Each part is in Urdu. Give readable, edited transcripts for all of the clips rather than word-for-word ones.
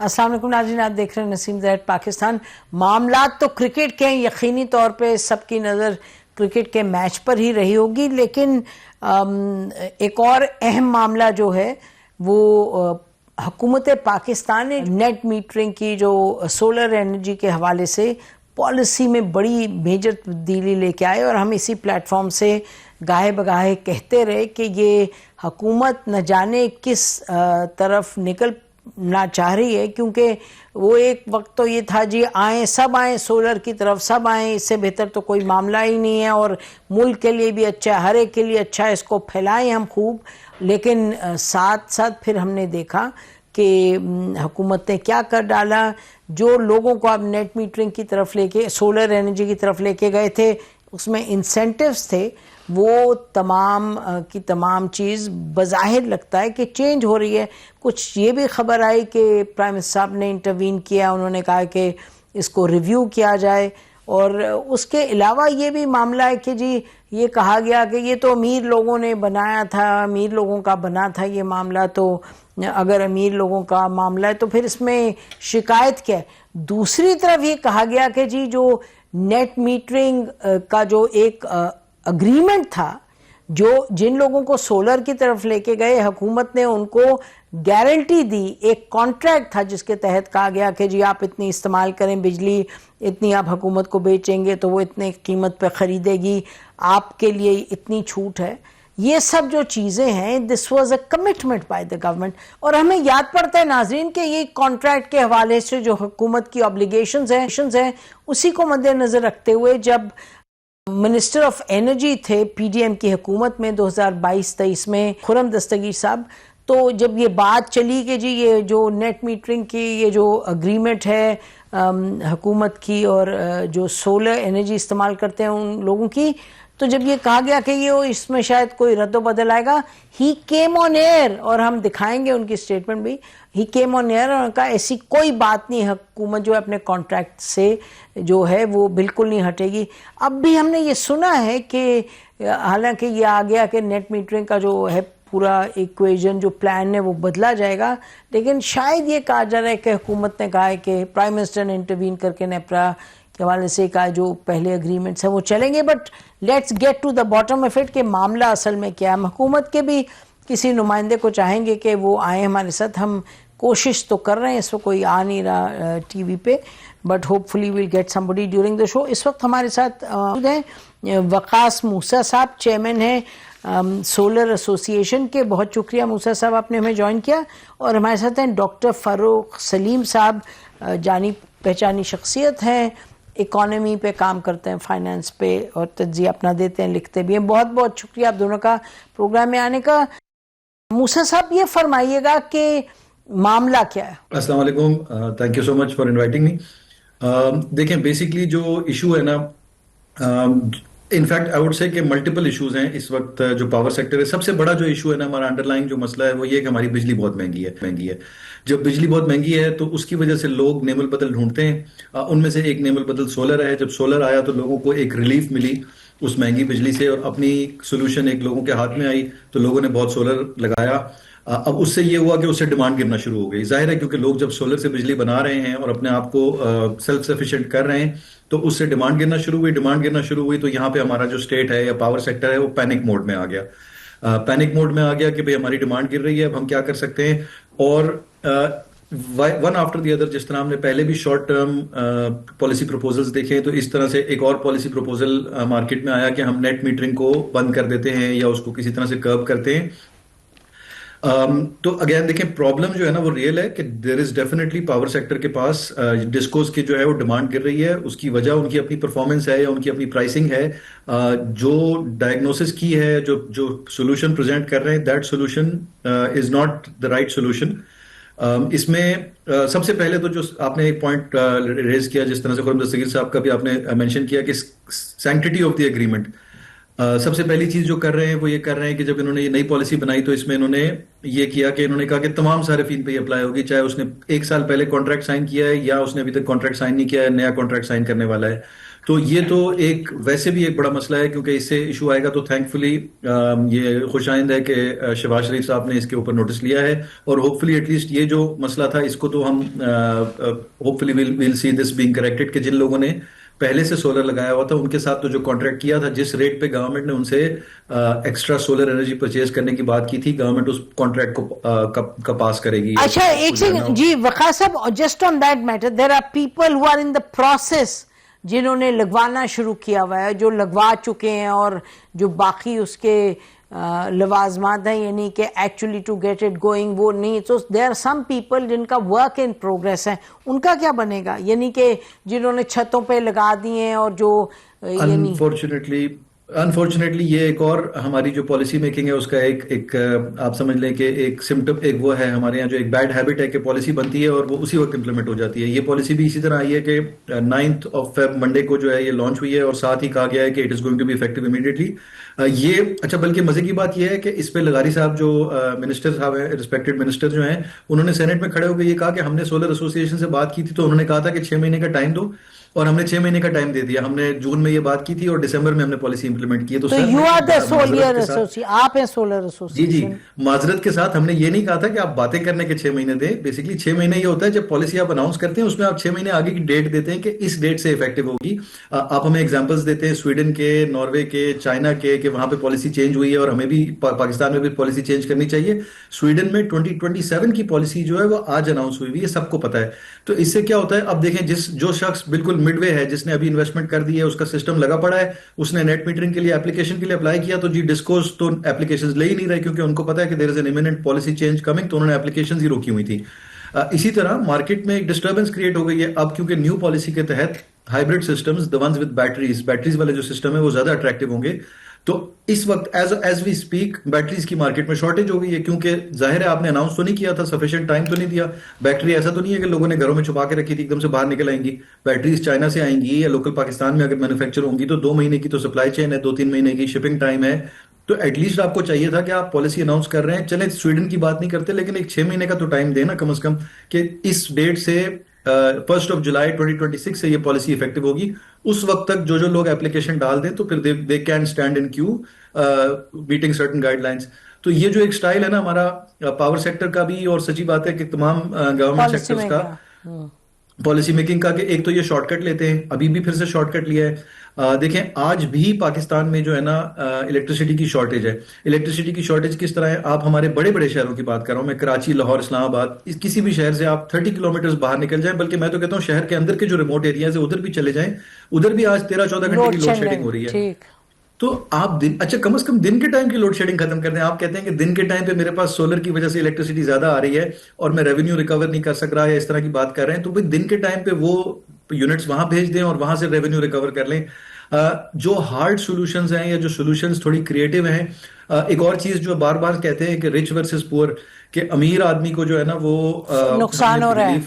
السلام علیکم ناظرین، آپ دیکھ رہے ہیں نسیم زیڈ پاکستان۔ معاملات تو کرکٹ کے ہیں، یقینی طور پہ سب کی نظر کرکٹ کے میچ پر ہی رہی ہوگی، لیکن ایک اور اہم معاملہ جو ہے وہ حکومت پاکستان نے نیٹ میٹرنگ کی جو سولر انرجی کے حوالے سے پالیسی میں بڑی میجر تبدیلی لے کے آئے، اور ہم اسی پلیٹ فارم سے گاہے بگاہے کہتے رہے کہ یہ حکومت نہ جانے کس طرف نکلنا چاہ رہی ہے، کیونکہ وہ ایک وقت تو یہ تھا جی آئیں سب آئیں سولر کی طرف، سب آئیں، اس سے بہتر تو کوئی معاملہ ہی نہیں ہے، اور ملک کے لیے بھی اچھا ہے، ہر ایک کے لیے اچھا ہے، اس کو پھیلائیں ہم خوب۔ لیکن ساتھ ساتھ پھر ہم نے دیکھا کہ حکومت نے کیا کر ڈالا، جو لوگوں کو اب نیٹ میٹرنگ کی طرف لے کے، سولر انرجی کی طرف لے کے گئے تھے، اس میں انسینٹیوز تھے، وہ تمام کی تمام چیز بظاہر لگتا ہے کہ چینج ہو رہی ہے۔ کچھ یہ بھی خبر آئی کہ پرائم منسٹر صاحب نے انٹروین کیا، انہوں نے کہا کہ اس کو ریویو کیا جائے، اور اس کے علاوہ یہ بھی معاملہ ہے کہ جی یہ کہا گیا کہ یہ تو امیر لوگوں نے بنایا تھا، امیر لوگوں کا بنا تھا یہ معاملہ، تو اگر امیر لوگوں کا معاملہ ہے تو پھر اس میں شکایت کیا ہے۔ دوسری طرف یہ کہا گیا کہ جی جو نیٹ میٹرنگ کا جو ایک اگریمنٹ تھا، جو جن لوگوں کو سولر کی طرف لے کے گئے، حکومت نے ان کو گارنٹی دی، ایک کانٹریکٹ تھا جس کے تحت کہا گیا کہ جی آپ اتنی استعمال کریں بجلی، اتنی آپ حکومت کو بیچیں گے تو وہ اتنے قیمت پہ خریدے گی، آپ کے لیے اتنی چھوٹ ہے۔ یہ سب جو چیزیں ہیں، this was a commitment by the government, اور ہمیں یاد پڑتا ہے ناظرین کہ یہ کانٹریکٹ کے حوالے سے جو حکومت کی آبلیگیشنز ہیں اسی کو مد نظر رکھتے ہوئے جب منسٹر آف انرجی تھے پی ڈی ایم کی حکومت میں 2022-23 میں خرم دستگیر صاحب، تو جب یہ بات چلی کہ جی یہ جو نیٹ میٹرنگ کی یہ جو اگریمنٹ ہے حکومت کی اور جو سولر انرجی استعمال کرتے ہیں ان لوگوں کی، تو جب یہ کہا گیا کہ یہ اس میں شاید کوئی رد و بدل آئے گا، ہی کیم آن ایئر، اور ہم دکھائیں گے ان کی اسٹیٹمنٹ بھی، ہی کیم آن ایئر اور کہا ایسی کوئی بات نہیں، حکومت جو ہے اپنے کانٹریکٹ سے جو ہے وہ بالکل نہیں ہٹے گی۔ اب بھی ہم نے یہ سنا ہے کہ حالانکہ یہ آ گیا کہ نیٹ میٹرنگ کا جو ہے پورا ایکویژن جو پلان ہے وہ بدلا جائے گا، لیکن شاید یہ کہا جا رہا ہے کہ حکومت نے کہا ہے کہ پرائم منسٹر نے انٹروین کر کے نیپرا کے حوالے سے کہا جو پہلے اگریمنٹس ہیں وہ چلیں گے، but let's get to the bottom of it کہ معاملہ اصل میں کیا ہے۔ ہم حکومت کے بھی کسی نمائندے کو چاہیں گے کہ وہ آئیں ہمارے ساتھ، ہم کوشش تو کر رہے ہیں، اس وقت کوئی آ نہیں رہا ٹی وی پہ، but hopefully we'll get some buddy during the show. اس وقت ہمارے ساتھ ہیں وقاص موسیٰ صاحب، چیئرمین ہیں سولر ایسوسی ایشن کے، بہت شکریہ موسیٰ صاحب آپ نے ہمیں جوائن کیا، اور ہمارے ساتھ ہیں ڈاکٹر فاروق سلیم صاحب، جانی پہچانی شخصیت ہیں، اکانومی پہ کام کرتے ہیں، فائنانس پہ، اور تجزیہ اپنا دیتے ہیں، لکھتے بھی ہیں۔ بہت بہت شکریہ آپ دونوں کا پروگرام میں آنے کا۔ موسیٰ صاحب یہ فرمائیے گا کہ معاملہ کیا ہے؟ السلام علیکم، thank you so much for inviting me. دیکھیں بیسیکلی جو ایشو ہے نا، انفیکٹ آئی وڈ سے کہ ملٹیپل ایشوز ہیں اس وقت جو پاور سیکٹر ہے۔ سب سے بڑا جو ایشو ہے نا، ہمارا انڈر لائن جو مسئلہ ہے وہ یہ کہ ہماری بجلی بہت مہنگی ہے۔ جب بجلی بہت مہنگی ہے تو اس کی وجہ سے لوگ نیم البدل ڈھونڈتے ہیں، ان میں سے ایک نیم البدل سولر ہے۔ جب سولر آیا تو لوگوں کو ایک ریلیف ملی اس مہنگی بجلی سے، اور اپنی سولوشن ایک لوگوں کے ہاتھ میں آئی تو لوگوں نے بہت سولر لگایا۔ اب اس سے یہ ہوا کہ اس سے ڈیمانڈ گرنا شروع ہو گئی، ظاہر ہے کیونکہ لوگ جب سولر سے بجلی بنا رہے ہیں اور اپنے آپ کو سیلف سفیشینٹ کر رہے ہیں تو اس سے ڈیمانڈ گرنا شروع ہوئی تو یہاں پہ ہمارا جو اسٹیٹ ہے یا پاور سیکٹر ہے وہ پینک موڈ میں آ گیا کہ بھئی ہماری ڈیمانڈ گر رہی ہے، اب ہم کیا کر سکتے ہیں۔ اور ون آفٹر دی ادر، جس طرح ہم نے پہلے بھی شارٹ ٹرم پالیسی پروپوزلز دیکھے، تو اس طرح سے ایک اور پالیسی پروپوزل مارکیٹ میں آیا کہ ہم نیٹ میٹرنگ کو بند کر دیتے ہیں یا اس کو کسی طرح سے کرب کرتے ہیں۔ تو اگین دیکھیں پرابلم جو ہے نا وہ ریئل ہے کہ there is definitely power sector کے پاس ڈسکوز کی جو ہے وہ ڈیمانڈ گر رہی ہے۔ اس کی وجہ ان کی اپنی پرفارمنس ہے یا ان کی اپنی پرائسنگ ہے۔ جو ڈائگنوسس کی ہے، جو سولوشن پریزنٹ کر رہے ہیں، that solution is not the right solution. اس میں سب سے پہلے تو جو آپ نے ایک پوائنٹ ریز کیا، جس طرح سے خرم دستگیر صاحب کا بھی آپ نے مینشن کیا کہ سینکٹیٹی آف دی ایگریمنٹ، سب سے پہلی چیز جو کر رہے ہیں وہ یہ کر رہے ہیں کہ جب انہوں نے یہ نئی پالیسی بنائی تو اس میں انہوں نے یہ کیا کہ انہوں نے کہا کہ تمام صارفین پہ یہ اپلائی ہوگی، چاہے اس نے 1 سال پہلے کانٹریکٹ سائن کیا ہے یا اس نے ابھی تک کانٹریکٹ سائن نہیں کیا ہے، نیا کانٹریکٹ سائن کرنے والا ہے. تو یہ تو ایک ویسے بھی ایک بڑا مسئلہ ہے کیونکہ اس سے ایشو آئے گا. تو تھینک فلی یہ خوش آئند ہے کہ شہباز شریف صاحب نے اس کے اوپر نوٹس لیا ہے، اور ہوپ فلی ایٹ لیسٹ یہ جو مسئلہ تھا اس کو تو ہم hopefully will see this being corrected کہ جن لوگوں نے پہلے سے سولر لگایا ہوا تھا ان کے ساتھ تو جو کانٹریکٹ کیا تھا، جس ریٹ پہ گورنمنٹ نے ان سے ایکسٹرا سولر انرجی پرچیز کرنے کی بات کی تھی، گورنمنٹ اس کانٹریکٹ کو پاس کرے گی. اچھا ایک سیکنڈ جی وقار صاحب، just on that matter there are people who are in the process جنہوں نے لگوانا شروع کیا ہوا ہے، جو لگوا چکے ہیں اور جو باقی اس کے لوازمات ہیں، یعنی کہ actually to get it going وہ نہیں. تو دیر آر سم پیپل جن کا ورک ان پروگریس ہے، ان کا کیا بنے گا؟ یعنی کہ جنہوں نے چھتوں پہ لگا دیے ہیں اور جو انفارچونیٹلی یہ ایک اور ہماری جو پالیسی میکنگ ہے اس کا ایک آپ سمجھ لیں کہ ایک سمٹم، ایک وہ ہے ہمارے یہاں جو ایک بیڈ ہیبٹ ہے کہ پالیسی بنتی ہے اور وہ اسی وقت امپلیمنٹ ہو جاتی ہے. یہ پالیسی بھی اسی طرح آئی ہے کہ 9 فیب منڈے کو جو ہے یہ لانچ ہوئی ہے اور ساتھ ہی کہا گیا ہے کہ it is going to be effective immediately. یہ اچھا، بلکہ مزے کی بات یہ ہے کہ اس پہ لغاری صاحب جو منسٹر صاحب ہیں، ریسپیکٹڈ منسٹر جو ہیں، انہوں نے سینٹ میں کھڑے ہو کے یہ کہا کہ ہم نے سولر ایسوسی ایشن سے بات کی تھی تو انہوں نے کہا تھا کہ 6 مہینے کا ٹائم دو، اور ہم نے 6 مہینے کا ٹائم دے دیا. ہم نے جون میں یہ بات کی تھی اور دسمبر میں ہم نے پالیسی امپلیمنٹ کی ہے. تو یو آر دا سولر ایسوسی، آپ ہیں سولر ایسوسی. جی معذرت کے ساتھ ہم نے یہ نہیں کہا تھا کہ آپ باتیں کرنے کے 6 مہینے دیں. بیسکلی 6 مہینے یہ ہوتا ہے جب پالیسی آپ اناؤنس کرتے ہیں اس میں آپ 6 مہینے آگے کی ڈیٹ دیتے ہیں کہ اس ڈیٹ سے افیکٹو ہوگی. آپ ہمیں ایگزامپلس دیتے ہیں سویڈن کے، ناروے کے، چائنا کے، کہ وہاں پہ پالیسی چینج ہوئی ہے اور ہمیں بھی پاکستان میں بھی پالیسی چینج کرنی چاہیے. سویڈن میں 2027 کی پالیسی جو ہے وہ آج اناؤنس ہوئی ہے، سب کو پتا ہے. تو اس سے کیا ہوتا ہے، اب دیکھیں جو شخص بالکل مڈ وے ہے، جس نے ابھی انویسٹمنٹ کر دی ہے، اس کا سسٹم لگا پڑا ہے، اس نے نیٹ میٹرنگ کے لیے اپلیکیشن کے لیے اپلائی کیا تو جی ڈسکوز تو اپلیکیشنز لے ہی نہیں رہے کیونکہ ان کو پتا ہے کہ there is an amendment policy change coming, تو انہوں نے اپلیکیشنز ہی روکی ہوئی تھی. اسی طرح مارکیٹ میں ایک ڈسٹربنس کریٹ ہو گئی ہے اب، کیونکہ نیو پالیسی کے تحت hybrid systems, the ones with batteries والے جو سسٹم ہے وہ زیادہ اٹریکٹیو ہوں گے. تو اس وقت ایز وی اسپیک بیٹریز کی مارکیٹ میں شارٹیج ہو گئی ہے، کیونکہ ظاہر ہے آپ نے اناؤنس تو نہیں کیا تھا، سفیشینٹ ٹائم تو نہیں دیا. بیٹری ایسا تو نہیں ہے کہ لوگوں نے گھروں میں چھپا کے رکھی تھی ایک دم سے باہر نکل آئیں گی. بیٹریز چائنا سے آئیں گی یا لوکل پاکستان میں اگر مینوفیکچر ہوں گی تو 2 مہینے کی تو سپلائی چین ہے، 2-3 مہینے کی شپنگ ٹائم ہے. تو ایٹ لیسٹ آپ کو چاہیے تھا کہ آپ پالیسی اناؤنس کر رہے ہیں، چلیں سویڈن کی بات نہیں کرتے لیکن ایک 6 مہینے کا تو ٹائم دینا کم از کم کہ اس ڈیٹ سے 1 جولائی 2026 سے یہ پالیسی افیکٹو ہوگی. اس وقت تک جو لوگ اپلیکیشن ڈال دیں تو پھر they can stand in queue meeting certain guidelines. تو یہ جو ایک سٹائل ہے نا ہمارا پاور سیکٹر کا بھی، اور سچی بات ہے کہ تمام گورنمنٹ سیکٹرز کا پالیسی میکنگ کا، کہ ایک تو یہ شارٹ کٹ لیتے ہیں، ابھی بھی پھر سے شارٹ کٹ لیا ہے. دیکھیں آج بھی پاکستان میں جو ہے نا الیکٹریسٹی کی شارٹیج ہے. الیکٹریسٹی کی شارٹیج کس طرح ہے، آپ ہمارے بڑے بڑے شہروں کی بات کر رہا ہوں میں، کراچی، لاہور، اسلام آباد، کسی بھی شہر سے آپ 30 کلومیٹر باہر نکل جائیں، بلکہ میں تو کہتا ہوں شہر کے اندر کے جو ریموٹ ایریاز ہیں ادھر بھی چلے جائیں، ادھر بھی آج 13-14 گھنٹے کی لوڈ شیڈنگ ہو رہی ہے. تو آپ اچھا کم از کم دن کے ٹائم کی لوڈ شیڈنگ ختم کر دیں. آپ کہتے ہیں کہ دن کے ٹائم پہ میرے پاس سولر کی وجہ سے الیکٹریسٹی زیادہ آ رہی ہے اور میں ریونیو ریکور نہیں کر سک رہا یا اس طرح کی بات کر رہے ہیں، تو بھائی دن کے ٹائم پہ وہ یونٹس وہاں بھیج دیں اور وہاں سے ریونیو ریکور کر لیں. جو ہارڈ سولوشنز ہیں یا جو سولوشنز تھوڑی کریٹو ہیں، ایک اور چیز جو بار بار کہتے ہیں کہ رچ ورسز پور، کہ امیر آدمی کو جو ہے نا وہ نقصان ہو رہا ہے،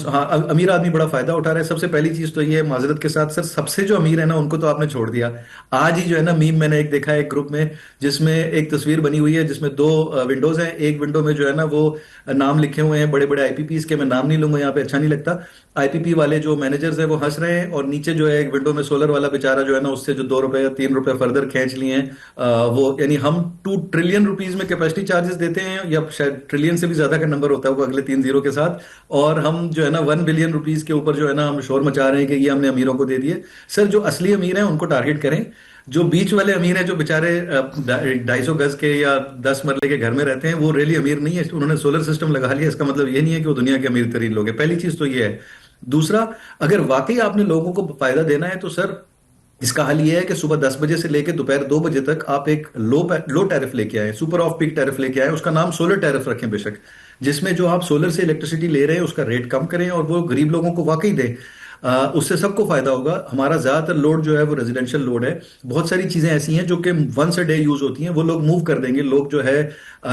ہاں امیر آدمی بڑا فائدہ اٹھا رہا ہے. سب سے پہلی چیز تو یہ ہے معذرت کے ساتھ سر، سب سے جو امیر ہے نا ان کو تو آپ نے چھوڑ دیا. آج ہی جو ہے نا میم میں نے ایک دیکھا ہے ایک گروپ میں جس میں ایک تصویر بنی ہوئی ہے جس میں 2 ونڈوز ہیں. ایک ونڈو میں جو ہے نا وہ نام لکھے ہوئے ہیں بڑے بڑے آئی پی پیز کے، میں نام نہیں لوں گا یہاں پہ، اچھا نہیں لگتا. آئی پی پی والے جو مینیجرز ہیں وہ ہنس رہے ہیں، اور نیچے جو ہے ایک ونڈو میں سولر والا بیچارہ جو ہے نا اس سے جو 2 روپے یا 3 روپے فردر کھینچ لیے ہیں. وہ یعنی ہم 2 ٹریلین روپیز میں کیپیسٹی چارجز دیتے ہیں، یا شاید ٹریلین سے بھی زیادہ کا نمبر ہوتا ہے وہ اگلے 3 زیرو کے ساتھ، اور ہم جو ہے نا 1 بلین روپیز کے اوپر جو ہے نا ہم شور مچا رہے ہیں کہ یہ ہم نے امیروں کو دے دیے. سر جو اصلی امیر ہیں ان کو ٹارگٹ کریں، جو بیچ والے امیر ہیں جو بیچارے 250 گز کے یا 10 مرلے کے گھر میں رہتے ہیں وہ ریلی امیر نہیں ہے. انہوں نے سولر سسٹم لگا لیا، اس کا مطلب یہ نہیں ہے کہ وہ دنیا کے امیر ترین لوگ ہیں. پہلی چیز تو یہ ہے. دوسرا، اگر واقعی آپ نے لوگوں کو فائدہ دینا ہے تو سر اس کا حل یہ ہے کہ صبح 10 بجے سے لے کے دوپہر 2 بجے تک آپ ایک لو ٹیرف لے کے آئیں، سپر آف پیک ٹیرف لے کے آئیں. اس کا نام سولر ٹیرف رکھیں بے شک، جس میں جو آپ سولر سے الیکٹریسٹی لے رہے ہیں اس کا ریٹ کم کریں اور وہ غریب لوگوں کو واقعی دیں. اس سے سب کو فائدہ ہوگا. ہمارا زیادہ تر لوڈ جو ہے وہ ریزیڈینشیل لوڈ ہے. بہت ساری چیزیں ایسی ہیں جو کہ ونس اے ڈے یوز ہوتی ہیں, وہ لوگ موو کر دیں گے. لوگ جو ہے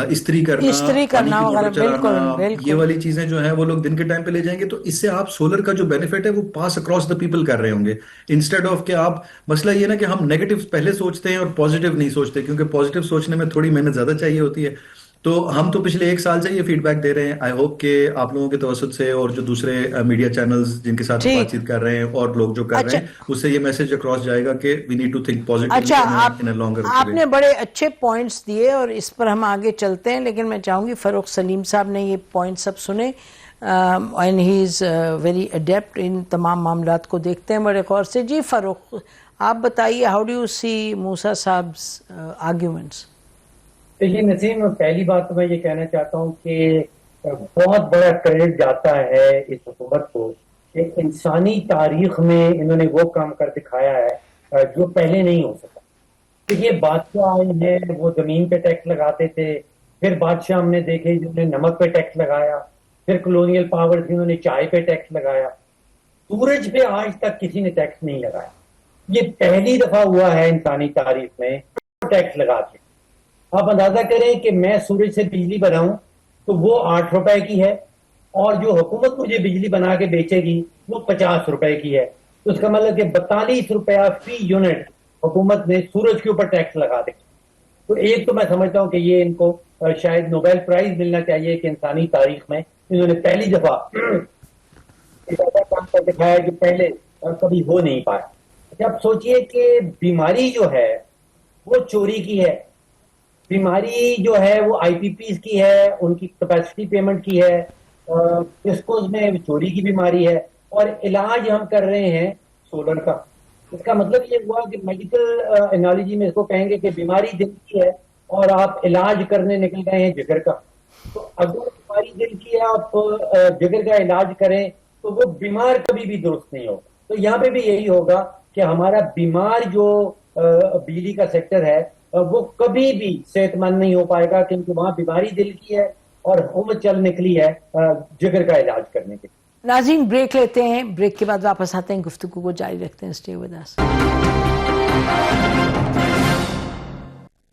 استری کرنا, پانی کی موٹر چلانا, یہ والی چیزیں جو ہیں وہ لوگ دن کے ٹائم پہ لے جائیں گے. تو اس سے آپ سولر کا جو بینیفٹ ہے وہ پاس اکراس دا پیپل کر رہے ہوں گے, انسٹیڈ آف کہ آپ, مسئلہ یہ نا کہ ہم نیگیٹو پہلے سوچتے ہیں اور پازیٹیو نہیں سوچتے, کیونکہ پازیٹیو سوچنے میں تھوڑی محنت زیادہ چاہیے ہوتی ہے. تو ہم تو پچھلے 1 سال سے یہ فیڈ بیک دے رہے ہیں. آئی ہوپ کہ آپ لوگوں کے توسط سے اور جو دوسرے میڈیا چینلز جن کے ساتھ بات چیت کر رہے ہیں اور لوگ جو کر رہے ہیں, اس سے یہ میسج اکراس جائے گا کہ we need to think positively in a longer way. آپ نے بڑے اچھے پوائنٹس دیے اور اس پر ہم آگے چلتے ہیں, لیکن میں چاہوں گی فاروق سلیم صاحب نے یہ پوائنٹ سب سنے, and he is very adept in تمام معاملات کو دیکھتے ہیں بڑے غور سے. جی فاروق, آپ بتائیے, how do you see Musa صاحب's آرگیومنٹس؟ دیکھیے نسیم, پہلی بات تو میں یہ کہنا چاہتا ہوں کہ بہت بڑا کریڈٹ جاتا ہے اس حکومت کو کہ انسانی تاریخ میں انہوں نے وہ کام کر دکھایا ہے جو پہلے نہیں ہو سکا. دیکھیے بادشاہ آئے ہیں, وہ زمین پہ ٹیکس لگاتے تھے, پھر بادشاہ ہم نے دیکھے جنہوں نے نمک پہ ٹیکس لگایا, پھر کلونیل پاور تھی انہوں نے چائے پہ ٹیکس لگایا. سورج پہ آج تک کسی نے ٹیکس نہیں لگایا. یہ پہلی دفعہ ہوا ہے انسانی تاریخ میں ٹیکس لگا کے. آپ اندازہ کریں کہ میں سورج سے بجلی بناؤں تو وہ 8 روپے کی ہے, اور جو حکومت مجھے بجلی بنا کے بیچے گی وہ 50 روپے کی ہے. تو اس کا مطلب کہ 42 روپیہ فی یونٹ حکومت نے سورج کے اوپر ٹیکس لگا دیا. تو ایک تو میں سمجھتا ہوں کہ یہ ان کو شاید نوبیل پرائز ملنا چاہیے کہ انسانی تاریخ میں انہوں نے پہلی دفعہ ایسا کام کر دکھایا جو پہلے کبھی ہو نہیں پایا. جب سوچئے کہ بیماری جو ہے وہ چوری کی ہے, بیماری جو ہے وہ آئی پی پیز کی ہے, ان کی کیپیسٹی پیمنٹ کی ہے, ڈسکوز میں چوری کی بیماری ہے, اور علاج ہم کر رہے ہیں سولر کا. اس کا مطلب یہ ہوا کہ میڈیکل انالوجی میں اس کو کہیں گے کہ بیماری دل کی ہے اور آپ علاج کرنے نکل گئے ہیں جگر کا. تو اگر بیماری دل کی ہے آپ جگر کا علاج کریں تو وہ بیمار کبھی بھی درست نہیں ہوگا. تو یہاں پہ بھی یہی ہوگا کہ ہمارا بیمار جو بجلی کا سیکٹر ہے وہ کبھی بھی صحت مند نہیں ہو پائے گا, کیونکہ وہاں بیماری دل کی ہے اور حکومت چل نکلی ہے جگر کا علاج کرنے کے. ناظرین بریک لیتے ہیں, بریک کے بعد واپس آتے ہیں, گفتگو کو جاری رکھتے ہیں. Stay with us.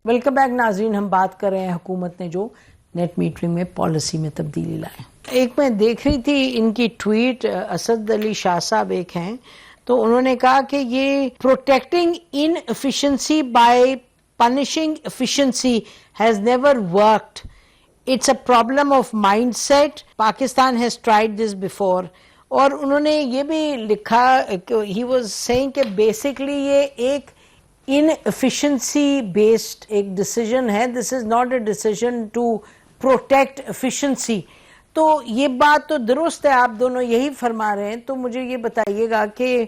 Welcome back ناظرین, ہم بات کر رہے ہیں حکومت نے جو نیٹ میٹرنگ میں پالیسی میں تبدیلی لائے. ایک میں دیکھ رہی تھی ان کی ٹویٹ, اسد علی شاہ صاحب ایک ہیں, تو انہوں نے کہا کہ یہ protecting in efficiency by punishing efficiency has never worked. It's a problem of mindset. Pakistan has tried this before. اور انہوں نے یہ بھی لکھا, he was saying کہ basically یہ ایک inefficiency based ایک decision ہے. This is not a decision to protect efficiency. تو یہ بات تو درست ہے, آپ دونوں یہی فرما رہے ہیں. تو مجھے یہ بتائیے گا کہ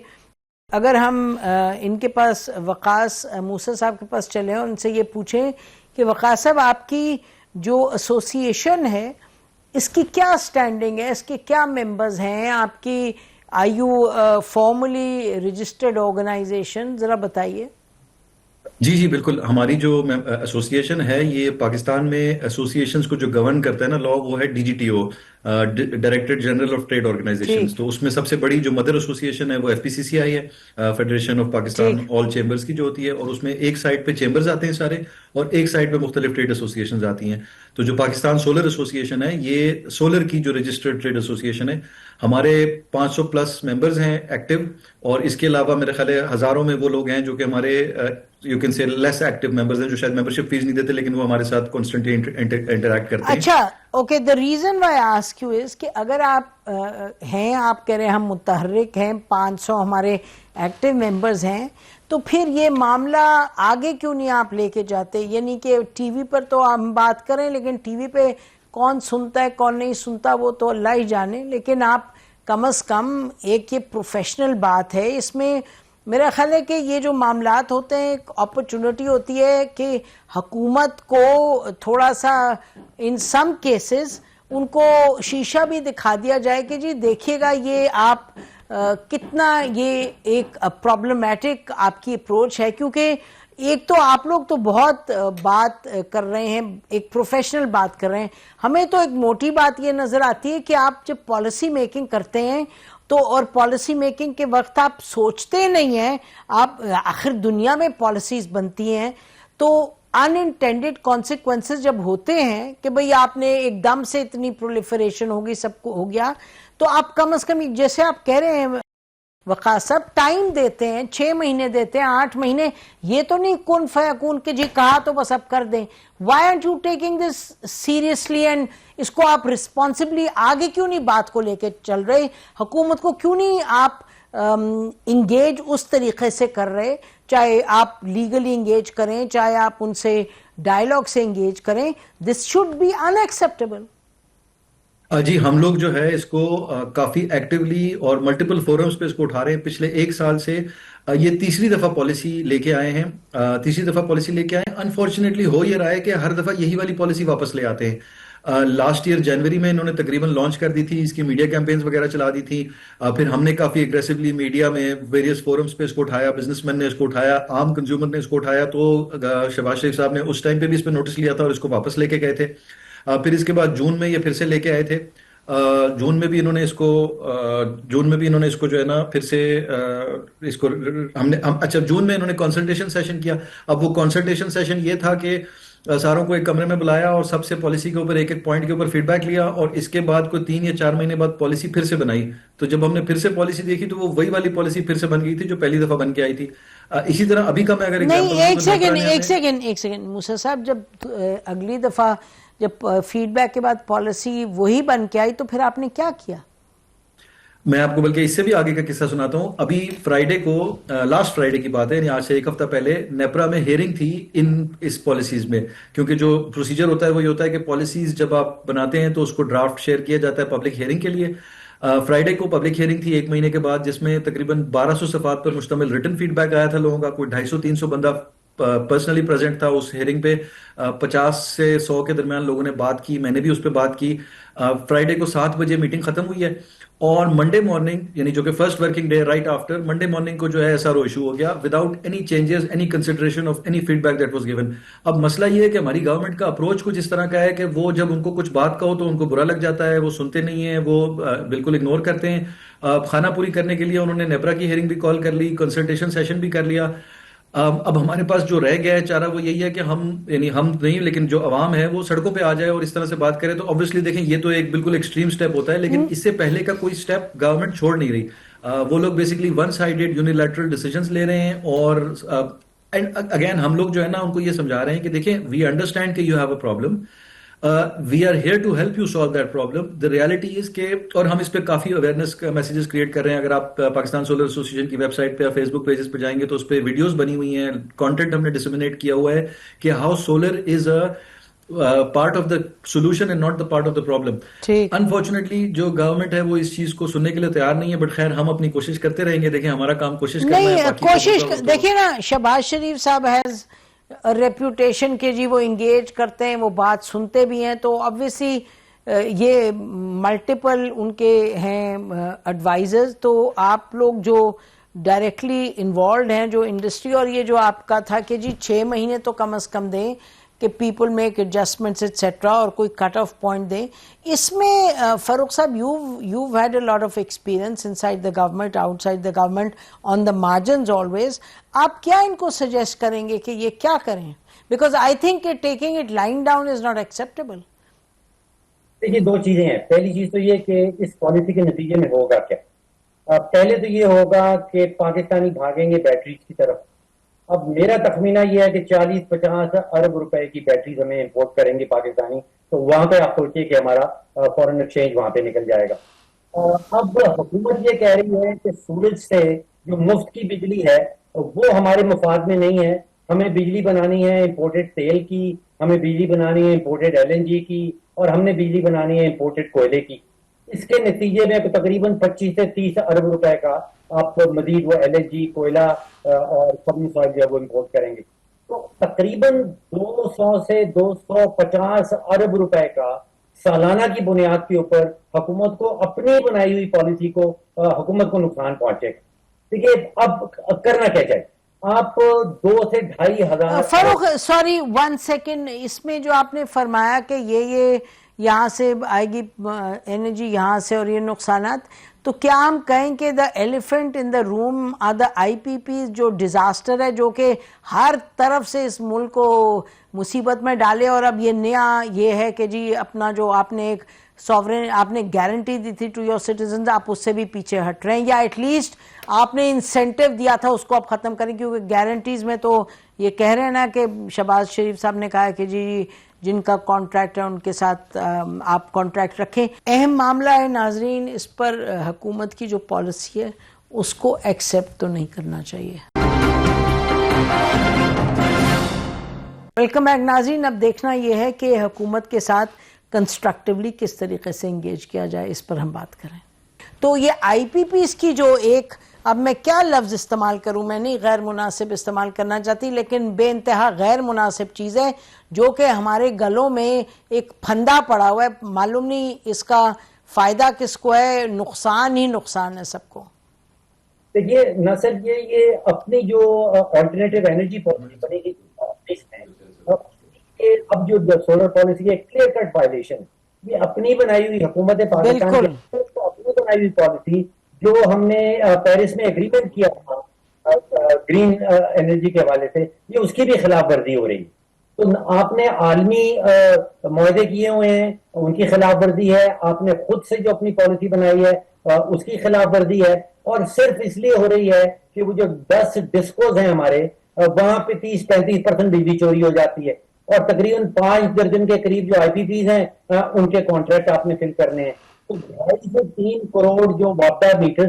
اگر ہم ان کے پاس وقاص موسیٰ صاحب کے پاس چلیں اور ان سے یہ پوچھیں کہ وقاص صاحب آپ کی جو ایسوسی ایشن ہے اس کی کیا سٹینڈنگ ہے, اس کے کیا ممبرز ہیں آپ کی, are you formally registered organization, ذرا بتائیے. جی بالکل, ہماری جو ایسوسی ایشن ہے یہ پاکستان میں ایسوسی ایشنز کو جو گورن کرتا ہے نا لا, وہ ہے DGTO, directorate general of trade organizations. تو اس میں سب سے بڑی جو مدر ایسوسی ایشن ہے وہ FPCCI ہے, federation of Pakistan all chambers کی جو ہوتی ہے, اور اس میں ایک سائڈ پہ چیمبرز آتے ہیں سارے اور ایک سائڈ پہ مختلف ٹریڈ ایسوسی ایشنز آتی ہیں. تو جو پاکستان سولر ایسوسی ایشن ہے یہ سولر کی جو رجسٹرڈ ٹریڈ ایسوسی ایشن ہے, ہمارے 500 پلس ممبرز ہیں ایکٹیو, اور اس کے علاوہ میرے خیال ہے ہزاروں میں وہ لوگ ہیں جو کہ ہمارے you can say less active members ہیں جو شاید ممبرشپ فیس نہیں دیتے لیکن وہ ہمارے ساتھ کانسٹنٹلی انٹریکٹ کرتے ہیں. اچھا okay, the reason why ask you is کہ اگر آپ ہیں, آپ کہہ رہے ہیں ہم متحرک ہیں, 500 ہمارے ایکٹیو ممبرز ہیں, تو پھر یہ معاملہ آگے کیوں نہیں آپ لے کے جاتے؟ یعنی کہ ٹی وی پر تو ہم بات کریں لیکن ٹی وی پہ کون سنتا ہے کون نہیں سنتا وہ تو اللہ ہی جانے, لیکن آپ کم از کم ایک یہ پروفیشنل بات ہے, اس میں میرا خیال ہے کہ یہ جو معاملات ہوتے ہیں ایک اپرچونٹی ہوتی ہے کہ حکومت کو تھوڑا سا ان سم کیسز ان کو شیشہ بھی دکھا دیا جائے کہ جی دیکھیے گا یہ آپ کتنا یہ ایک پرابلمیٹک آپ کی اپروچ ہے, کیونکہ ایک تو آپ لوگ تو بہت بات کر رہے ہیں, ایک پروفیشنل بات کر رہے ہیں, ہمیں تو ایک موٹی بات یہ نظر آتی ہے کہ آپ جب پالیسی میکنگ کرتے ہیں تو اور پالیسی میکنگ کے وقت آپ سوچتے نہیں ہیں, آپ آخر دنیا میں پالیسیز بنتی ہیں تو انانٹینڈیڈ کانسیکوینسز جب ہوتے ہیں کہ بھئی آپ نے ایک دم سے اتنی پرولیفریشن ہوگی, سب کو ہو گیا, تو آپ کم از کم جیسے آپ کہہ رہے ہیں وقاص صاحب ٹائم دیتے ہیں, 6 مہینے دیتے ہیں, 8 مہینے, یہ تو نہیں کن فیکون کہ جی کہا تو بس اب کر دیں. Why aren't you taking this seriously and اس کو آپ ریسپانسبلی آگے کیوں نہیں بات کو لے کے چل رہے, حکومت کو کیوں نہیں آپ انگیج اس طریقے سے کر رہے, چاہے آپ لیگلی انگیج کریں چاہے آپ ان سے ڈائیلاگ سے انگیج کریں. This should be in acceptable. جی ہم لوگ جو ہے اس کو کافی ایکٹیولی اور ملٹیپل فورمز پہ اس کو اٹھا رہے ہیں. پچھلے 1 سال سے یہ تیسری دفعہ پالیسی لے کے آئے ہیں. انفارچونیٹلی ہو یہ رہا ہے کہ ہر دفعہ یہی والی پالیسی واپس لے آتے ہیں. لاسٹ ایئر جنوری میں انہوں نے تقریباً لانچ کر دی تھی, اس کی میڈیا کیمپینز وغیرہ چلا دی تھی. پھر ہم نے کافی اگریسولی میڈیا میں ویریس فورمز پہ اس کو اٹھایا, بزنس مین نے اس کو اٹھایا, عام کنزیومر نے اس کو اٹھایا. تو شہباز شریف صاحب نے اس ٹائم پہ بھی اس پہ نوٹس لیا تھا اور اس کو واپس لے کے گئے تھے. پھر اس کے بعد جون میں یہ پھر سے لے کے آئے تھے. جون میں بھی انہوں نے اس کو جو ہے نا پھر سے اس کو اچھا جون میں انہوں نے کنسلٹیشن سیشن کیا. اب وہ کنسلٹیشن سیشن یہ تھا کہ ساروں کو ایک کمرے میں بلایا اور سب سے پالیسی کے اوپر ایک پوائنٹ کے اوپر فیڈ بیک لیا, اور اس کے بعد کوئی 3 یا 4 مہینے بعد پالیسی پھر سے بنائی. تو جب ہم نے پھر سے پالیسی دیکھی تو وہ وہی والی پالیسی پھر سے بن گئی تھی جو پہلی دفعہ بن کے آئی تھی. اسی طرح ابھی کا میں اگر ایک سیکنڈ موسیٰ صاحب, جب اگلی دفعہ جب فیڈ بیک کے بعد پالیسی وہی بن کے آئی تو پھر آپ نے کیا کیا؟ میں آپ کو بلکہ اس سے بھی آگے کا قصہ سناتا ہوں. ابھی فرائیڈے کو, لاسٹ فرائیڈے کی بات ہے, یعنی آج سے 1 ہفتہ پہلے نیپرا میں ہیئرنگ تھی اس پالیسیز میں. کیونکہ جو پروسیجر ہوتا ہے وہ یہ ہوتا ہے کہ پالیسیز جب آپ بناتے ہیں تو اس کو ڈرافٹ شیئر کیا جاتا ہے پبلک ہیئرنگ کے لیے. فرائیڈے کو پبلک ہیئرنگ تھی 1 مہینے کے بعد, جس میں تقریباً 1200 صفحات پر مشتمل ریٹن فیڈ بیک آیا تھا لوگوں کا. کوئی 250-300 بندہ پرسنلی پریزنٹ تھا اس ہیئرنگ پہ. 50 سے 100 کے درمیان لوگوں نے بات کی, میں نے بھی اس پہ بات کی. فرائیڈے کو 7 بجے میٹنگ ختم ہوئی ہے, اور منڈے مارننگ یعنی جو کہ first working day right after Monday morning کو جو ہے ایسا ایشو ہو گیا without any changes, any consideration of any feedback that was given. اب مسئلہ یہ ہے کہ ہماری گورنمنٹ کا اپروچ کچھ اس طرح کا ہے کہ وہ جب ان کو کچھ بات کہو تو ان کو برا لگ جاتا ہے, وہ سنتے نہیں ہیں, وہ بالکل اگنور کرتے ہیں. خانہ پوری کرنے کے لیے انہوں نے نیپرا کی ہیئرنگ بھی کال کر لی, کنسلٹیشن سیشن بھی کر لیا. اب ہمارے پاس جو رہ گیا ہے چارہ وہ یہی ہے کہ ہم نہیں لیکن جو عوام ہے وہ سڑکوں پہ آ جائے اور اس طرح سے بات کرے. تو obviously دیکھیں یہ تو ایک بالکل ایکسٹریم سٹیپ ہوتا ہے, لیکن اس سے پہلے کا کوئی سٹیپ گورنمنٹ چھوڑ نہیں رہی. وہ لوگ basically one sided unilateral decisions لے رہے ہیں. اور اگین ہم لوگ جو ہے نا ان کو یہ سمجھا رہے ہیں کہ دیکھیں وی انڈرسٹینڈ کہ you have a problem, we are here to help you solve that problem. The reality is کہ, اور ہم اس پہ کافی اویئرنیس میسیجز کریٹ کر رہے ہیں. اگر آپ پاکستان سولر ایسوسیشن کی ویب سائٹ پہ یا فیس بک پیجز پہ جائیں گے تو اس پہ ویڈیوز بنی ہوئی ہیں, کانٹینٹ ہم نے ڈسمینیٹ کیا ہوا ہے کہ how solar is a part of the solution and not the part of the problem. Unfortunately جو گورنمنٹ ہے وہ اس چیز کو سننے کے لیے تیار نہیں ہے, بٹ خیر ہم اپنی کوشش کرتے رہیں گے. دیکھیں ہمارا کام کوشش کرنا ہے. کوشش دیکھیں نا, شہباز شریف صاحب ہیز ریپیوٹیشن کے جی وہ انگیج کرتے ہیں, وہ بات سنتے بھی ہیں, تو obviously یہ ملٹیپل ان کے ہیں ایڈوائزرز. تو آپ لوگ جو ڈائریکٹلی انوالوڈ ہیں, جو انڈسٹری, اور یہ جو آپ کا تھا کہ جی 6 مہینے تو کم از کم دیں کہ پیپل میک ایڈجسٹمنٹس ایٹسیٹرا, اور کوئی کٹ آف پوائنٹ دیں. اس میں فاروق صاحب you had a lot of experience in side the government, out side the government, on the margins always. آپ کیا ان کو سجیسٹ کریں گے کہ یہ کیا کریں؟ بیکاز آئی تھنک کہ taking it line down is not acceptable. دیکھیے 2 چیزیں ہیں. پہلی چیز تو یہ کہ اس پالیسی کے نتیجے میں ہوگا کیا. پہلے تو یہ ہوگا کہ پاکستانی بھاگیں گے بیٹریز کی طرف. اب میرا تخمینہ یہ ہے کہ 40-50 ارب روپے کی بیٹریز ہمیں امپورٹ کریں گے پاکستانی, تو وہاں پہ آپ سوچیے کہ ہمارا فورن ایکسچینج وہاں پہ نکل جائے گا. اب حکومت یہ کہہ رہی ہے کہ سورج سے جو مفت کی بجلی ہے وہ ہمارے مفاد میں نہیں ہے. ہمیں بجلی بنانی ہے امپورٹڈ تیل کی, ہمیں بجلی بنانی ہے امپورٹڈ LNG کی, اور ہم نے بجلی بنانی ہے امپورٹڈ کوئلے کی. اس کے نتیجے میں تقریباً 25 سے 30 ارب روپے کا آپ مزید وہ LNG, کوئلہ اور سبز آئل جو ہے وہ امپورٹ کریں گے. تو تقریباً 200 سے 250 ارب روپے کا سالانہ کی بنیاد کے اوپر حکومت کو اپنی بنائی ہوئی پالیسی کو حکومت کو نقصان پہنچے گا. دیکھیے اب کرنا کیا چاہیے. آپ 2 سے 2.5 ہزار. فاروق سوری 1 سیکنڈ, اس میں جو آپ نے فرمایا کہ یہ یہاں سے آئے گی انرجی یہاں سے اور یہ نقصانات. تو کیا ہم کہیں کہ the elephant in the room are the آئی پی پی جو ڈیزاسٹر ہے جو کہ ہر طرف سے اس ملک کو مصیبت میں ڈالے, اور اب یہ نیا یہ ہے کہ جی اپنا جو آپ نے ایک سوورین آپ نے گارنٹی دی تھی ٹو یور سٹیزنز, آپ اس سے بھی پیچھے ہٹ رہے ہیں, یا ایٹ لیسٹ آپ نے انسینٹیو دیا تھا اس کو آپ ختم کریں, کیونکہ گارنٹیز میں تو یہ کہہ رہے ہیں نا کہ شہباز شریف صاحب نے کہا کہ جی جن کا کانٹریکٹ ہے ان کے ساتھ آپ کانٹریکٹ رکھیں. اہم معاملہ ہے ناظرین, اس پر حکومت کی جو پالیسی ہے اس کو ایکسیپٹ تو نہیں کرنا چاہیے. ویلکم بیک ناظرین. اب دیکھنا یہ ہے کہ حکومت کے ساتھ کنسٹرکٹیولی کس طریقے سے انگیج کیا جائے, اس پر ہم بات کریں. تو یہ آئی پی پیز کی جو ایک, اب میں کیا لفظ استعمال کروں, میں نہیں غیر مناسب استعمال کرنا چاہتی, لیکن بے انتہا غیر مناسب چیز ہے جو کہ ہمارے گلوں میں ایک پھندا پڑا ہوا ہے, معلوم نہیں اس کا فائدہ کس کو ہے, نقصان ہی نقصان ہے سب کو. دیکھیے نہ صرف یہ اپنی جو آلٹرنیٹیو انرجی پالیسی بنے گی اب جو سولر پالیسی ہے کلیئر کٹ وائلیشن, یہ اپنی بنائی ہوئی حکومت پاکستان کی اپنی بنائی ہوئی پالیسی جو ہم نے پیرس میں اگریمنٹ کیا تھا گرین انرجی کے حوالے سے, یہ اس کی بھی خلاف ورزی ہو رہی ہے. تو آپ نے عالمی معاہدے کیے ہوئے ہیں, ان کی خلاف ورزی ہے, آپ نے خود سے جو اپنی پالیسی بنائی ہے اس کی خلاف ورزی ہے, اور صرف اس لیے ہو رہی ہے کہ وہ جو 10 ڈسکوز ہیں ہمارے, وہاں پہ 30-35% بجلی چوری ہو جاتی ہے, اور تقریباً 5 درجن کے قریب جو آئی پی پیز ہیں ان کے کانٹریکٹ آپ نے فل کرنے ہیں. تو 2.5 سے 3 کروڑ جو واپڈا میٹر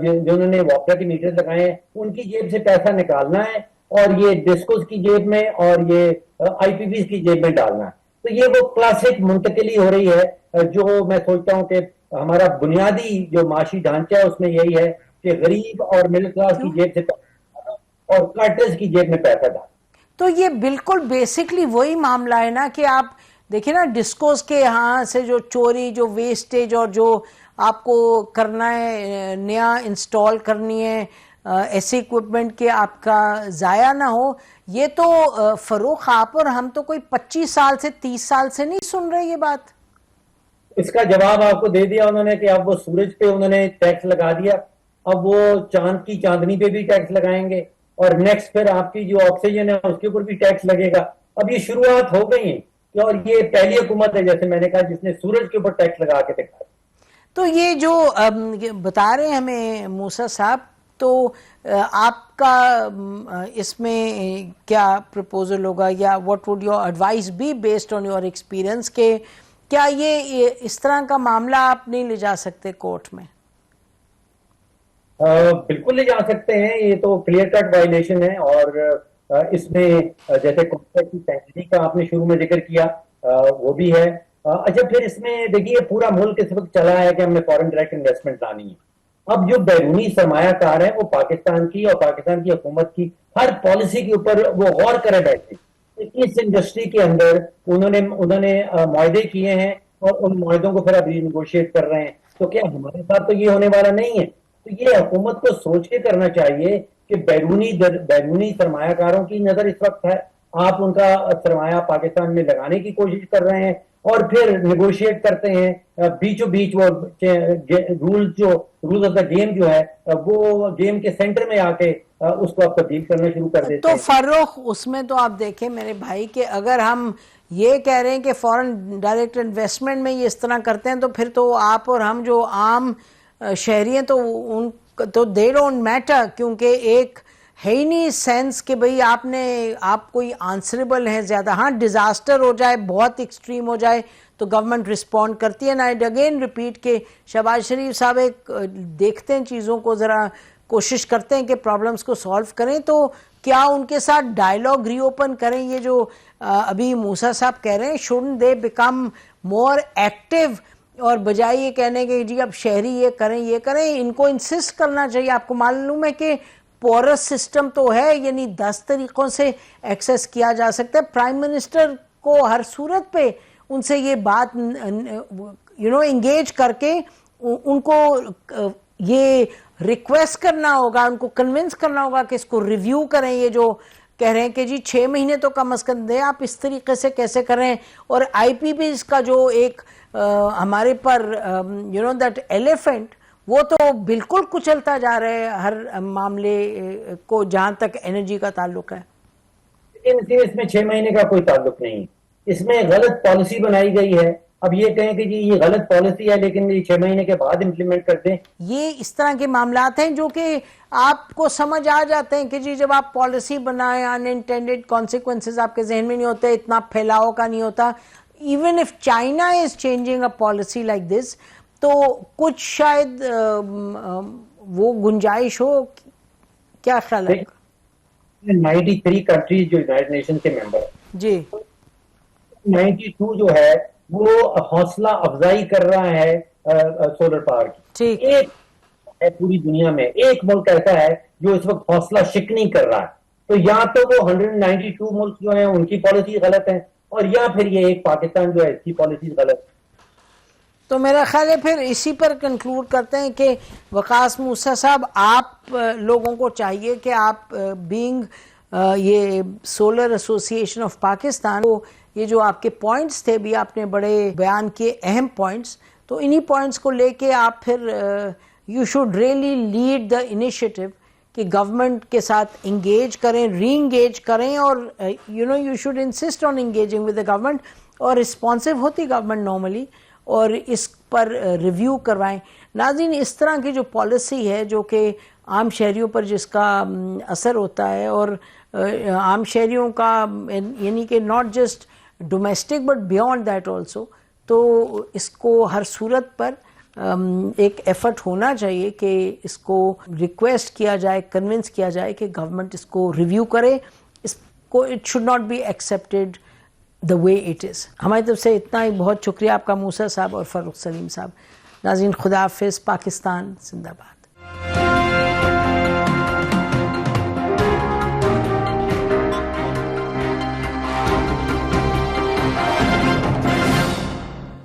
جنہوں نے واپڈا کے میٹر لگائے ہیں ان کی جیب سے پیسہ نکالنا ہے, اور یہ ڈسکوز کی جیب میں اور یہ آئی پی پیز کی جیب میں ڈالنا ہے. تو یہ وہ کلاسک منتقلی ہو رہی ہے جو میں سوچتا ہوں کہ ہمارا بنیادی جو معاشی ڈھانچہ ہے اس میں یہی ہے کہ غریب اور مڈل کلاس کی جیب سے اور کارٹرز کی جیب میں پیسہ ڈالنا. تو یہ بالکل بیسکلی وہی معاملہ ہے نا کہ آپ دیکھیں نا ڈسکوز کے یہاں سے جو چوری, جو ویسٹیج, اور جو آپ کو کرنا ہے نیا انسٹال کرنی ہے ایسی اکوپمنٹ کے آپ کا ضائع نہ ہو, یہ تو فروخ آپ اور ہم تو کوئی 25 سال سے 30 سال سے نہیں سن رہے یہ بات. اس کا جواب آپ کو دے دیا انہوں نے کہ اب وہ سورج پہ انہوں نے ٹیکس لگا دیا, اب وہ چاند کی چاندنی پہ بھی ٹیکس لگائیں گے, اور نیکسٹ پھر آپ کی جو آکسیجن ہے اس کے اوپر بھی ٹیکس لگے گا. اب یہ شروعات ہو گئی ہیں, اور یہ پہلی حکومت ہے جیسے میں نے کہا جس نے سورج کے اوپر ٹیکس لگا کے دکھایا. تو یہ جو بتا رہے ہیں ہمیں موسیٰ صاحب, تو آپ کا اس میں کیا پرپوزل ہوگا, یا what would your advice be based on your experience, کہ کیا یہ اس طرح کا معاملہ آپ نہیں لے جا سکتے کورٹ میں؟ بالکل لے جا سکتے ہیں, یہ تو کلیئر کٹ وائلیشن ہے, اور اس میں جیسے کانٹریکٹ کی پیچیدگی کا آپ نے شروع میں ذکر کیا وہ بھی ہے. اچھا پھر اس میں دیکھیے پورا ملک اس وقت چلا ہے کہ ہم نے فارن ڈائریکٹ انویسٹمنٹ لانی ہے. اب جو بیرونی سرمایہ کار ہیں وہ پاکستان کی اور پاکستان کی حکومت کی ہر پالیسی کے اوپر وہ غور کرے بیٹھے. اس انڈسٹری کے اندر انہوں نے معاہدے کیے ہیں, اور ان معاہدوں کو پھر اب رینیگوشیٹ کر رہے ہیں. تو کیا ہمارے ساتھ تو یہ ہونے والا نہیں ہے؟ تو یہ حکومت کو سوچ کے کرنا چاہیے کہ بیرونی سرمایہ کاروں کی نظر اس وقت ہے, آپ ان کا سرمایہ پاکستان میں لگانے کی کوشش کر رہے ہیں, اور پھر نیگوشیٹ کرتے ہیں بیچوں بیچ وہ رولز آف دا گیم جو ہے وہ گیم کے سینٹر میں آ کے اس کو آپ تبدیل کرنا شروع کر دیتے ہیں. تو فروخ اس میں تو آپ دیکھیں میرے بھائی کہ اگر ہم یہ کہہ رہے ہیں کہ فورن ڈائریکٹ انویسٹمنٹ میں یہ اس طرح کرتے ہیں, تو پھر تو آپ اور ہم جو عام شہری ہیں تو ان تو دے ڈونٹ میٹر, کیونکہ ایک ہے ہی نہیں سینس کہ بھئی آپ کوئی آنسریبل ہیں زیادہ. ہاں ڈیزاسٹر ہو جائے, بہت ایکسٹریم ہو جائے تو گورنمنٹ رسپونڈ کرتی ہے. آئی اگین ریپیٹ کہ شہباز شریف صاحب ایک دیکھتے ہیں چیزوں کو, ذرا کوشش کرتے ہیں کہ پرابلمز کو سالو کریں, تو کیا ان کے ساتھ ڈائلاگ ری اوپن کریں. یہ جو ابھی موسیٰ صاحب کہہ رہے ہیں shouldn't they become more active, اور بجائے یہ کہنے کہ جی اب شہری یہ کریں, ان کو انسسٹ کرنا چاہیے. آپ کو معلوم ہے کہ پورس سسٹم تو ہے, یعنی 10 طریقوں سے ایکسیس کیا جا سکتا ہے. پرائم منسٹر کو ہر صورت پہ ان سے یہ بات انگیج کر کے ان کو یہ ریکویسٹ کرنا ہوگا, ان کو کنونس کرنا ہوگا کہ اس کو ریویو کریں, یہ جو کہہ رہے ہیں کہ جی 6 مہینے تو کم از کم دیں, آپ اس طریقے سے کیسے کر رہے ہیں؟ اور آئی پی پی کا جو ایک ہمارے پر یو نو دیٹ ایلیفنٹ, وہ تو بالکل کچلتا جا رہا ہے ہر معاملے کو جہاں تک انرجی کا تعلق ہے. اس میں 6 مہینے کا کوئی تعلق نہیں, اس میں غلط پالیسی بنائی گئی ہے. اب یہ کہیں کہ جی یہ غلط پالیسی ہے لیکن یہ 6 مہینے کے بعد امپلیمنٹ کر دیں. یہ اس طرح کے معاملات ہیں جو کہ آپ کو سمجھ آ جاتے ہیں کہ جی جب آپ پالیسی بنائیں, ان انٹینڈیڈ کانسیکوینسز آپ کے ذہن میں نہیں ہوتے, اتنا پھیلاؤ کا نہیں ہوتا. Even if China is changing a policy like this, تو کچھ شاید وہ گنجائش ہو. کیا خیال ہے؟ 93 کنٹریز جو یونائٹڈ نیشن کے ممبر ہیں, جی 92 جو ہے وہ حوصلہ افزائی کر رہا ہے سولر پاور کی. ٹھیک ایک ہے پوری دنیا میں, ایک ملک ایسا ہے جو اس وقت حوصلہ شکنی کر رہا ہے. تو یا تو وہ 192 ملک جو ہیں ان کی پالیسی غلط ہے, اور یا پھر یہ ایک پاکستان جو ہے اس کی پالیسی غلط ہے. تو میرا خیال ہے پھر اسی پر کنکلوڈ کرتے ہیں کہ وقاص موسیٰ صاحب, آپ لوگوں کو چاہیے کہ آپ بینگ یہ سولر ایسوسی ایشن آف پاکستان, یہ جو آپ کے پوائنٹس تھے بھی آپ نے بڑے بیان کیے, اہم پوائنٹس, تو انہی پوائنٹس کو لے کے آپ پھر you should really lead the initiative کہ گورنمنٹ کے ساتھ انگیج کریں, ری انگیج کریں, اور you know you should insist on engaging with the government, اور رسپانسو ہوتی گورنمنٹ نارملی, اور اس پر ریویو کروائیں. ناظرین, اس طرح کی جو پالیسی ہے جو کہ عام شہریوں پر جس کا اثر ہوتا ہے, اور عام شہریوں کا یعنی کہ not just domestic but beyond that also, تو اس کو ہر صورت پر ایک ایفرٹ ہونا چاہیے کہ اس کو ریکویسٹ کیا جائے, کنونس کیا جائے کہ گورنمنٹ اس کو ریویو کرے. اس کو it should not be accepted the way it is. ہماری طرف سے اتنا ہی. بہت شکریہ آپ کا موسیٰ صاحب اور فاروق سلیم صاحب. ناظرین خدا حافظ. پاکستان زندہ باد.